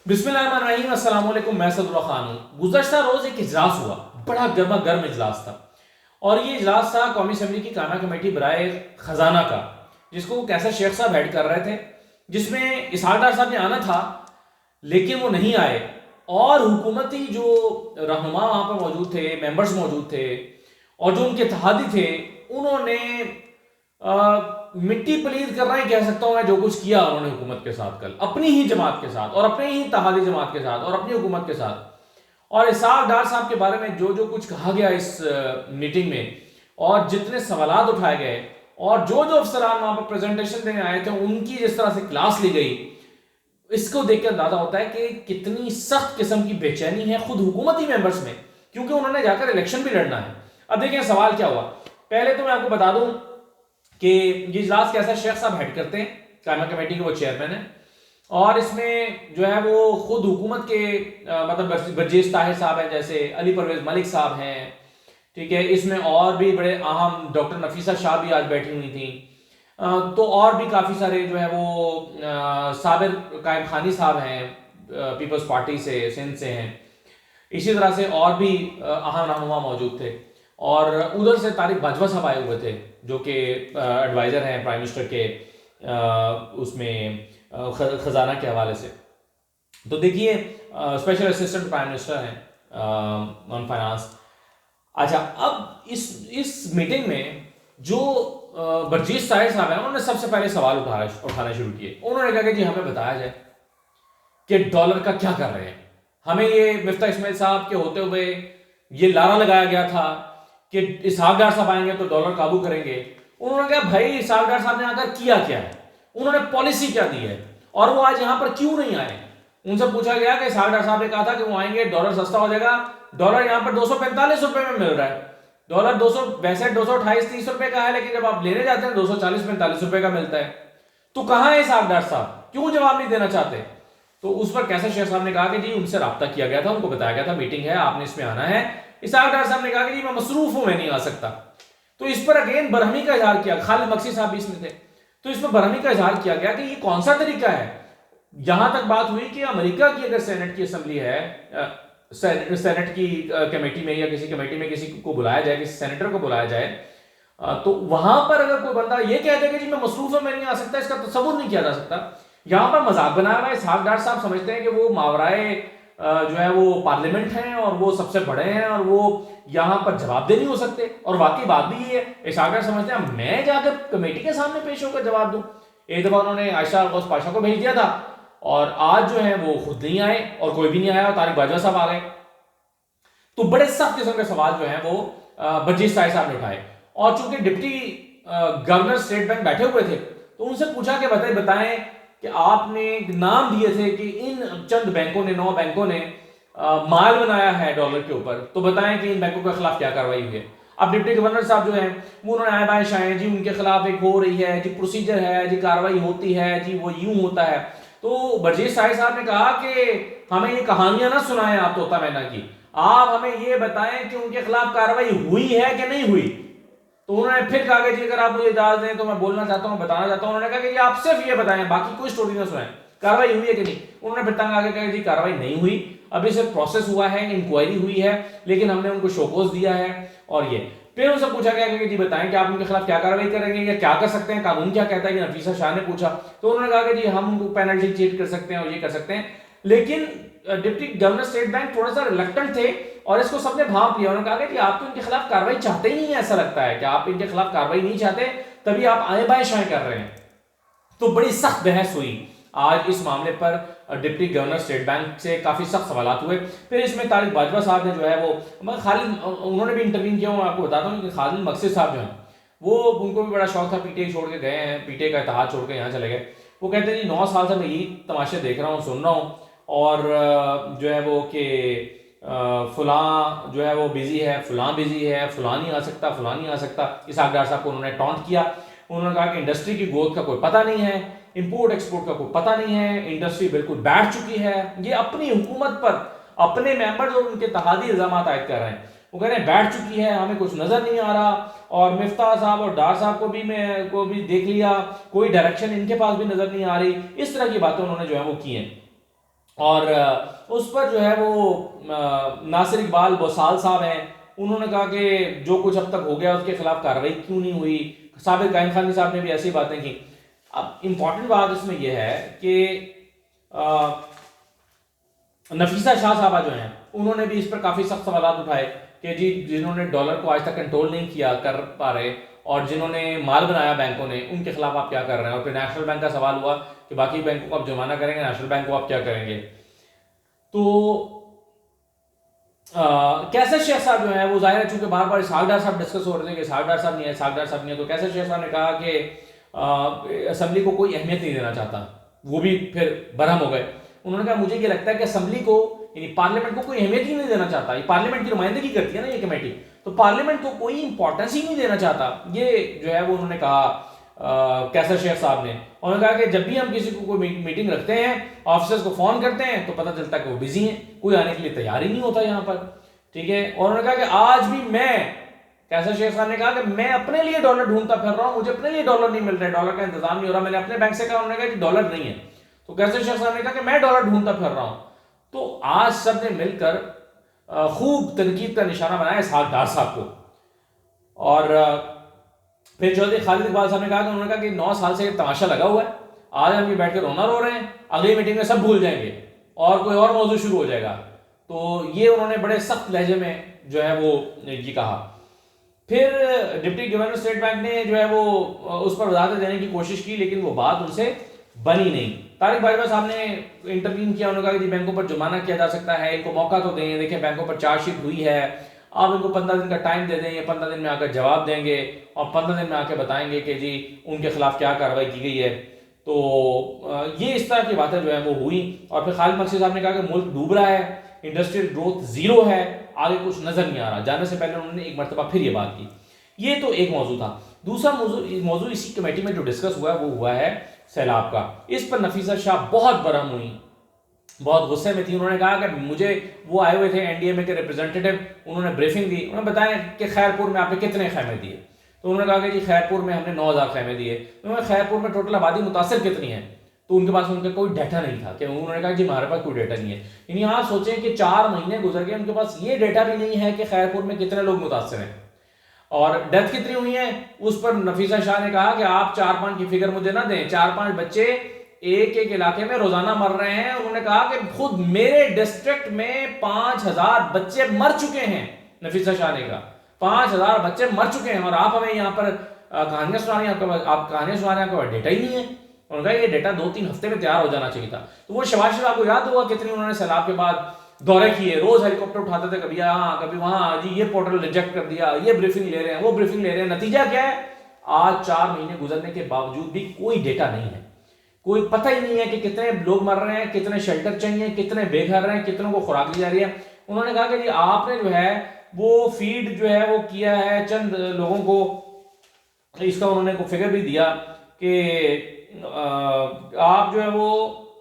बिस्मिल्लाहिर्रहमानिर्रहीम, अस्सलाम वालेकुम। मैं सदरुल्ला खान हूँ। गुज़श्ता रोज़ एक इजलास हुआ, बड़ा गर्मा गर्म इजलास था। और ये इजलास था कौमी असम्बली की कायमा कमेटी बराए ख़जाना का, जिसको कैसर शेख साहब हेड कर रहे थे, जिसमें इसहाक डार साहब ने आना था लेकिन वो नहीं आए। और हुकूमती जो रहनुमा वहाँ पर मौजूद थे, मेंबर्स मौजूद थे, और जो उनके इत्तेहादी थे, उन्होंने मिट्टी पलीद कर रहे हैं कह सकता हूं मैं, जो कुछ किया उन्होंने हुकूमत के साथ कल, अपनी ही जमात के साथ और अपने ही इत्तेहादी जमात के साथ और अपनी हुकूमत के साथ। और इसहाक डार साहब के बारे में जो जो कुछ कहा गया इस मीटिंग में, और जितने सवालात उठाए गए, और जो जो अफसरान वहां पर प्रेजेंटेशन देने आए थे उनकी जिस तरह से क्लास ली गई, इसको देख के अंदाजा होता है कि कितनी सख्त किस्म की बेचैनी है खुद हुकूमती मेंबर्स में, क्योंकि उन्होंने जाकर इलेक्शन भी लड़ना है। अब देखिए सवाल क्या हुआ। पहले तो मैं आपको बता दूं कि ये इजलास कैसा शेख साहब हेड करते हैं, कायमा कमेटी के वो चेयरमैन है। और इसमें जो है वो खुद हुकूमत के मतलब बर्जेस ताहिर साहब हैं, जैसे अली परवेज मलिक साहब हैं, ठीक है। इसमें और भी बड़े अहम डॉक्टर नफीसा शाह भी आज बैठी हुई थी। तो और भी काफ़ी सारे जो है वो साबिर कायम खानी साहब हैं, पीपल्स पार्टी से सिंध से हैं। इसी तरह से और भी अहम रहनुमा मौजूद थे। और उधर से तारिक बाजवा साहब आए हुए थे, जो कि एडवाइज़र हैं प्राइम मिनिस्टर के उसमें ख़जाना के हवाले से। तो देखिए स्पेशल असिस्टेंट प्राइम मिनिस्टर हैं ऑन फाइनेंस। अच्छा, अब इस मीटिंग में जो बर्जीस साहिर साहब हैं, उन्होंने सबसे पहले सवाल उठाना शुरू किए। उन्होंने कहा कि जी हमें बताया जाए कि डॉलर का क्या कर रहे हैं। हमें ये मिफ्ता इस्माइल साहब के होते हुए ये लारा लगाया गया था कि इसहाक डार साहब आएंगे तो डॉलर काबू करेंगे। उन्होंने कहा भाई इसहाक डार साहब ने आकर किया क्या है, उन्होंने पॉलिसी क्या दी है, और वो आज यहां पर क्यों नहीं आए। उनसे पूछा गया कि इसहाक डार साहब ने कहा था कि वो आएंगे, डॉलर सस्ता हो जाएगा। डॉलर यहां पर 245 रुपए में मिल रहा है। डॉलर 200 वैसे 228-30 रुपए का है, लेकिन जब आप लेने जाते हैं 240-45 रुपए का मिलता है। तो कहां है इसहाक डार साहब, क्यों जवाब नहीं देना चाहते। तो उस पर कैसर शेख साहब ने कहा कि जी उनसे रब्ता किया गया था, उनको बताया गया था मीटिंग है, आपने इसमें आना है। इसहाक डार साहब ने कहा कि जी मैं मसरूफ हूं, मैं नहीं आ सकता। तो इस पर अगेन बरहमी का इजहार किया, खालिद मक्सी साहब भी इसमें थे। तो इसमें बरहमी का इजहार किया गया कि ये कौन सा तरीका है। यहां तक बात हुई कि अमेरिका की अगर सेनेट की असेंबली है, सेनेट की कमेटी में या किसी कमेटी में किसी को बुलाया जाए, किसी सेनेटर को बुलाया जाए, तो वहां पर अगर कोई बंदा ये कह दे कि जी मैं मसरूफ हूं, मैं नहीं आ सकता, इसका तसव्वुर नहीं किया जा सकता। यहां पर मजाक बनाया हुआ है। इसहाक डार साहब समझते हैं कि वो मावराए जो है वो पार्लियामेंट हैं और वो सबसे बड़े हैं और वो यहां पर जवाबदेह नहीं हो सकते। और वाकई बात भी ये है, इसहाक डार समझते हैं मैं जाकर कमेटी के सामने पेश होकर जवाब दूं। एक दफा उन्होंने आयशा गौस पाशा को भेज दिया था, और आज जो है वो खुद नहीं आए और कोई भी नहीं आया, और तारिक बाजवा साहब आ गए। तो बड़े सख्त किस्म के सवाल जो है वो बर्जीस साहब ने उठाए। और चूंकि डिप्टी गवर्नर स्टेट बैंक बैठे हुए थे, तो उनसे पूछा कि बताएं कि आपने नाम दिए थे कि इन चंद बैंकों ने, 9 बैंकों ने माल बनाया है डॉलर के ऊपर, तो बताएं कि इन बैंकों के खिलाफ क्या कार्रवाई हुई है। अब डिप्टी गवर्नर साहब जो है वो उन्होंने आए बाएं शाएं जी उनके खिलाफ एक हो रही है जी, प्रोसीजर है जी, कार्रवाई होती है जी, वो यूं होता है। तो बर्जीस साहब ने कहा कि हमें ये कहानियां ना सुनाएं आप तोता मैना की, आप हमें ये बताएं कि उनके खिलाफ कार्रवाई हुई है कि नहीं हुई। तो उन्होंने फिर कहा कि जी अगर आप मुझे इजाजत दें तो मैं बोलना चाहता हूं, बताना चाहता हूं। उन्होंने कहा कि आप सिर्फ ये बताएं, बाकी कोई स्टोरी ना सुनाएं, कार्रवाई हुई है कि नहीं। उन्होंने फिर तंग आगे कहा जी कार्रवाई नहीं हुई, अभी सिर्फ प्रोसेस हुआ है, इंक्वायरी हुई है, लेकिन हमने उनको शोकोज दिया है। और ये फिर उनसे पूछा गया कि जी बताएं कि आप उनके खिलाफ क्या कार्रवाई करेंगे या क्या कर सकते हैं, कानून क्या कहता है, कि नफीसा शाह ने पूछा। तो उन्होंने कहा कि जी हम उनको पेनल्टी चीट कर सकते हैं और ये कर सकते हैं। लेकिन डिप्टी गवर्नर स्टेट बैंक थोड़ा सा रिलक्टेंट थे, और इसको सबने भांप लिया। उन्होंने कहा कि आप तो इनके खिलाफ कार्रवाई चाहते ही नहीं है, ऐसा लगता है कि आप इनके खिलाफ कार्रवाई नहीं चाहते, तभी आप आए बाएं शाएं कर रहे हैं। तो बड़ी सख्त बहस हुई आज इस मामले पर। डिप्टी गवर्नर स्टेट बैंक से काफी सख्त सवाल हुए। फिर इसमें तारिक बाजवा साहब ने जो है वो खालिद, उन्होंने भी इंटरवीन किया। मैं आपको बताता हूँ कि खालिद मकसी साहब जो है वो, उनको भी बड़ा शौक था, पीटीआई छोड़ के गए हैं, पीटीआई का इत्तेहाद छोड़ के यहाँ चले गए। वो कहते हैं जी 9 साल से मैं यही तमाशे देख रहा हूँ, सुन रहा हूँ, और जो है वो कि फलां जो है वो बिजी है, फलां बिजी है, फलां नहीं आ सकता, फलां नहीं आ सकता। इसहाक डार साहब को उन्होंने टॉन्ट किया। उन्होंने कहा कि इंडस्ट्री की ग्रोथ का कोई पता नहीं है, इंपोर्ट एक्सपोर्ट का कोई पता नहीं है, इंडस्ट्री बिल्कुल बैठ चुकी है। ये अपनी हुकूमत पर अपने मेंबर्स और उनके तहादी इल्जाम आयद कर रहे हैं। वो कह रहे हैं बैठ चुकी है, हमें कुछ नजर नहीं आ रहा। और मिफ्ता साहब और डार साहब को भी देख लिया, कोई डायरेक्शन इनके पास भी नजर नहीं आ रही। इस तरह की बातें उन्होंने जो है वो की हैं। और उस पर जो है वो नासिर इकबाल बसाल साहब हैं, उन्होंने कहा कि जो कुछ अब तक हो गया उसके खिलाफ कार्रवाई क्यों नहीं हुई। साबिर कायम खानी साहब ने भी ऐसी बातें की। अब इम्पॉर्टेंट बात इसमें यह है कि नफीसा शाह साहबा जो हैं उन्होंने भी इस पर काफ़ी सख्त सवाल उठाए कि जी जिन्होंने डॉलर को आज तक कंट्रोल नहीं किया कर पा रहे और जिन्होंने माल बनाया बैंकों ने, उनके खिलाफ आप क्या कर रहे हैं। और फिर नेशनल बैंक का सवाल हुआ कि बाकी बैंकों को आप जुर्माना करेंगे, नेशनल बैंक को आप क्या करेंगे। तो कैसर शेख साहब जो है वो जाहिर है चूंकि बार बार इसहाक डार साहब डिस्कस हो रहे थे कि इसहाक डार साहब नहीं है, इसहाक डार साहब नहीं है, तो कैसर शेख साहब ने कहा कि असेंबली को कोई अहमियत नहीं देना चाहता। वो भी फिर बरहम हो गए। उन्होंने कहा मुझे ये लगता है कि असेंबली को यानी पार्लियामेंट को कोई अहमियत ही नहीं देना चाहता। ये पार्लियामेंट की नुमाइंदगी करती है ना ये कमेटी, तो पार्लियामेंट को कोई इंपॉर्टेंस ही नहीं देना चाहता। ये जो है वो उन्होंने कहा कैसर शेख साहब ने। उन्होंने कहा कि जब भी हम किसी को कोई मीटिंग रखते हैं, ऑफिसर्स को फोन करते हैं तो पता चलता है कि वो बिजी हैं, कोई आने के लिए तैयार ही नहीं होता यहाँ पर। ठीक है। और उन्होंने कहा कि आज भी मैं, कैसर शेख साहब ने कहा कि मैं अपने लिए डॉलर ढूंढता फिर रहा हूं, मुझे अपने लिए डॉलर नहीं मिल रहा है, डॉलर का इंतजाम नहीं हो रहा। मैंने अपने बैंक से कहा, उन्होंने कहा कि डॉलर नहीं है। तो कैसर शेख साहब ने कहा कि मैं डॉलर ढूंढता फिर रहा हूं। तो आज सबने मिलकर खूब तनकीद का निशाना बनाया इसहाक डार साहब को। और फिर चौधरी खालिद इकबाल साहब ने कहा कि उन्होंने कहा कि 9 साल से तमाशा लगा हुआ है, आज हम ये बैठ कर रोना रो रहे हैं, अगली मीटिंग में सब भूल जाएंगे और कोई और मौजूद शुरू हो जाएगा। तो ये उन्होंने बड़े सख्त लहजे में जो है वो ये कहा। फिर डिप्टी गवर्नर स्टेट बैंक ने जो है वो उस पर वजाहत देने की कोशिश की, लेकिन वो बात उनसे बनी नहीं। तारिक बाजवा साहब ने इंटरवीन किया, उन्होंने कहा कि बैंकों पर जुर्माना किया जा सकता है, इनको मौका तो दें, देखें बैंकों पर चार्जशीट हुई है, आप इनको 15 दिन का टाइम दे दें, ये 15 दिन में आकर जवाब देंगे और 15 दिन में आकर बताएंगे कि जी उनके खिलाफ क्या कार्रवाई की गई है। तो ये इस तरह की बातें जो है वो हुई। और फिर खालिद मकसी साहब ने कहा कि मुल्क डूब रहा है, इंडस्ट्रियल ग्रोथ जीरो है, आगे कुछ नजर नहीं आ रहा। जाने से पहले उन्होंने एक मरतबा फिर ये बात की। ये तो एक मौजू था। दूसरा मौजू इसी कमेटी में जो डिस्कस हुआ है वो हुआ है सैलाब का। इस पर नफीसा शाह बहुत बरहम हुई, बहुत गुस्से में थी। उन्होंने कहा कि मुझे, वो आए हुए थे एनडीएमए के रिप्रेजेंटेटिव, उन्होंने ब्रीफिंग दी, उन्होंने बताया कि खैरपुर में आपने कितने खैमे दिए। तो उन्होंने कहा कि जी खैरपुर में हमने 9000 खैमे दिए। उन्होंने खैरपुर में टोटल आबादी मुतासर कितनी है, तो उनके पास उनका कोई डाटा नहीं था। कि उन्होंने कहा जी हमारे पास कोई डाटा नहीं है। यानी आप सोचें कि 4 महीने गुजर गए, उनके पास ये डाटा भी नहीं है कि खैरपुर में कितने लोग मुतासर हैं और डेथ कितनी हुई है। उस पर नफीसा शाह ने कहा कि आप 4-5 की फिगर मुझे ना दें, 4-5 बच्चे एक एक इलाके में रोजाना मर रहे हैं। उन्होंने कहा कि खुद मेरे डिस्ट्रिक्ट में 5000 बच्चे मर चुके हैं। नफीसा शाह ने कहा 5000 बच्चे मर चुके हैं और आप हमें यहाँ पर कहानियां सुना रहे हैं, आप कहानियां सुना रहे हैं, आपका डेटा ही नहीं है। उन्होंने कहा ये डेटा 2-3 हफ्ते में तैयार हो जाना चाहिए था। तो वो शहबाज शरीफ आपको याद होगा कितनी उन्होंने सैलाब के बाद दौरे किए, रोज हेलीकॉप्टर उठाते थे, कभी यहाँ कभी वहां, जी ये पोर्टल रिजेक्ट कर दिया, ये ब्रीफिंग ले रहे हैं, वो ब्रीफिंग ले रहे हैं। नतीजा क्या है, आज 4 महीने गुजरने के बावजूद भी कोई डेटा नहीं है, कोई पता ही नहीं है कि कितने लोग मर रहे हैं, कितने शेल्टर चाहिए, कितने बेघर हैं, कितनों को खुराक दी जा रही है। उन्होंने कहा कि जी आपने जो है वो फीड जो है वो किया है चंद लोगों को, इसका उन्होंने को फिगर भी दिया कि आप जो है वो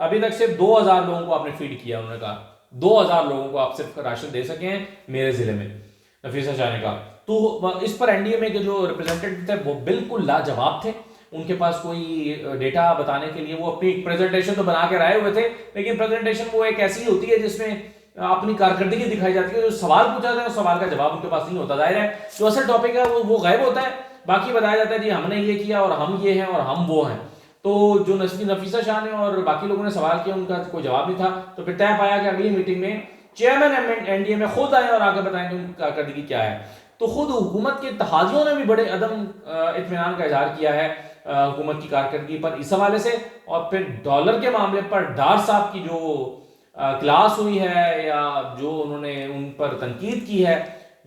अभी तक सिर्फ 2000 लोगों को आपने फीड किया। उन्होंने कहा 2000 लोगों को आप सिर्फ राशन दे सके हैं मेरे जिले में, नफीसा शाह ने कहा। तो इस पर एनडीएमए के जो रिप्रेजेंटेटिव थे वो बिल्कुल लाजवाब थे, उनके पास कोई डेटा बताने के लिए, वो अपनी प्रेजेंटेशन तो बना के आए हुए थे, लेकिन प्रेजेंटेशन वो एक ऐसी होती है जिसमें अपनी कारकर्दगी दिखाई जाती है। जो सवाल पूछा जाता है उस सवाल का जवाब उनके पास नहीं होता। जाहिर है जो असल टॉपिक है वो गायब होता है, बाकी बताया जाता है जी हमने ये किया और हम ये हैं और हम वो हैं। तो जो नफीसा शाह ने और बाकी लोगों ने सवाल किया उनका कोई जवाब नहीं था। तो फिर तय पाया कि अगली मीटिंग में चेयरमैन एनडीए में खुद आए और आगे बताएं कि उनकी कारकर्दगी क्या है। तो खुद हुकूमत के इत्तेहादियों ने भी बड़े अदम इत्मीनान का इजहार किया है हुकूमत की कारकर्दगी पर इस हवाले से। और फिर डॉलर के मामले पर डार साहब की जो क्लास हुई है या जो उन्होंने उन पर तनकीद की है,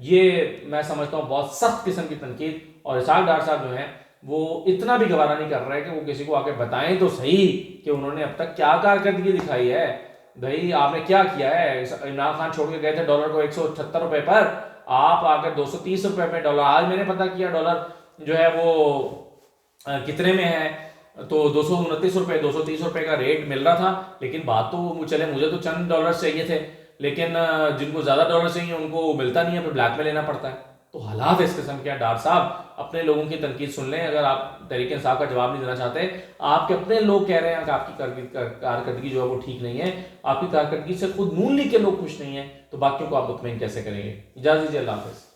ये मैं समझता हूँ बहुत सख्त किस्म की तनकीद। और इसहाक डार साहब जो हैं वो इतना भी गवारा नहीं कर रहे कि वो किसी को आके बताएं तो सही कि उन्होंने अब तक क्या कारकर्दगी दिखाई है। भाई आपने क्या किया है, इमरान खान छोड़ के गए थे डॉलर को 178 रुपए पर, आप आकर 230 रुपए में डॉलर, आज मैंने पता किया डॉलर जो है वो कितने में है, तो 229 रुपए 230 रुपए का रेट मिल रहा था। लेकिन बात तो चले, मुझे तो चंद डॉलर चाहिए थे, लेकिन जिनको ज्यादा डॉलर चाहिए उनको मिलता नहीं है, फिर ब्लैक में लेना पड़ता है। तो हालात इस किस्म के हैं। डार साहब अपने लोगों की तनकीद सुन लें। अगर आप तहरीक इंसाफ का जवाब नहीं देना चाहते, आपके अपने लोग कह रहे हैं कि आपकी कारकर्दगी जो है वो ठीक नहीं है, आपकी कारकर्दगी से खुद नून लीग के लोग खुश नहीं है, तो बाकियों को आप मुतमईन कैसे करेंगे? इजाज़त दीजिए, अल्लाह हाफ़िज़।